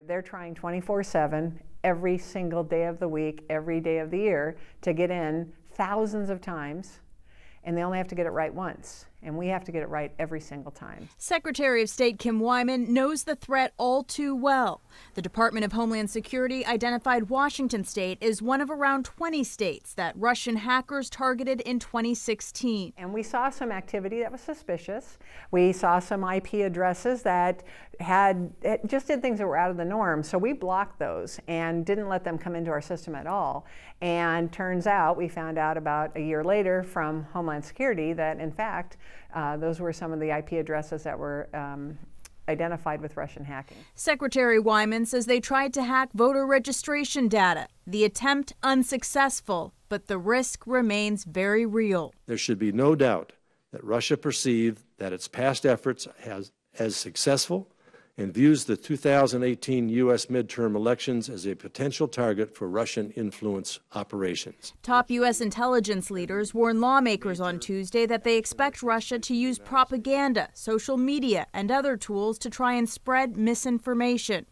They're trying 24/7, every single day of the week, every day of the year, to get in thousands of times, and they only have to get it right once. And we have to get it right every single time. Secretary of State Kim Wyman knows the threat all too well. The Department of Homeland Security identified Washington state as one of around 20 states that Russian hackers targeted in 2016. And we saw some activity that was suspicious. We saw some IP addresses that just did things that were out of the norm. So we blocked those and didn't let them come into our system at all. And turns out, we found out about a year later from Homeland Security that, in fact, those were some of the IP addresses that were identified with Russian hacking. Secretary Wyman says they tried to hack voter registration data. The attempt unsuccessful, but the risk remains very real. There should be no doubt that Russia perceived that its past efforts as successful and views the 2018 U.S. midterm elections as a potential target for Russian influence operations. Top U.S. intelligence leaders warned lawmakers on Tuesday that they expect Russia to use propaganda, social media, and other tools to try and spread misinformation.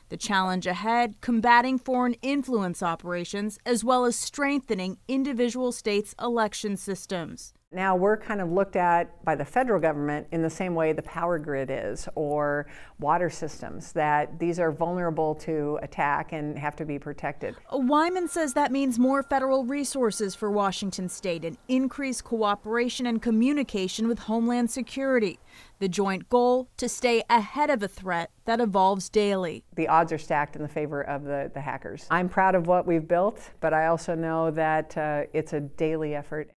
The challenge ahead, combating foreign influence operations, as well as strengthening individual states' election systems. Now we're kind of looked at by the federal government in the same way the power grid is, or water systems, that these are vulnerable to attack and have to be protected. Wyman says that means more federal resources for Washington state and increased cooperation and communication with Homeland Security. The joint goal, to stay ahead of a threat that evolves daily. The odds are stacked in the favor of the hackers. I'm proud of what we've built, but I also know that it's a daily effort.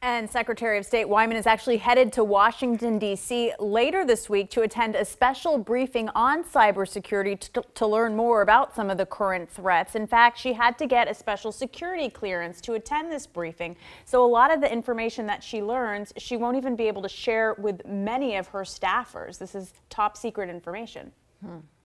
And Secretary of State Wyman is actually headed to Washington, D.C. later this week to attend a special briefing on cybersecurity to learn more about some of the current threats. In fact, she had to get a special security clearance to attend this briefing. So a lot of the information that she learns, she won't even be able to share with many of her staffers. This is top secret information.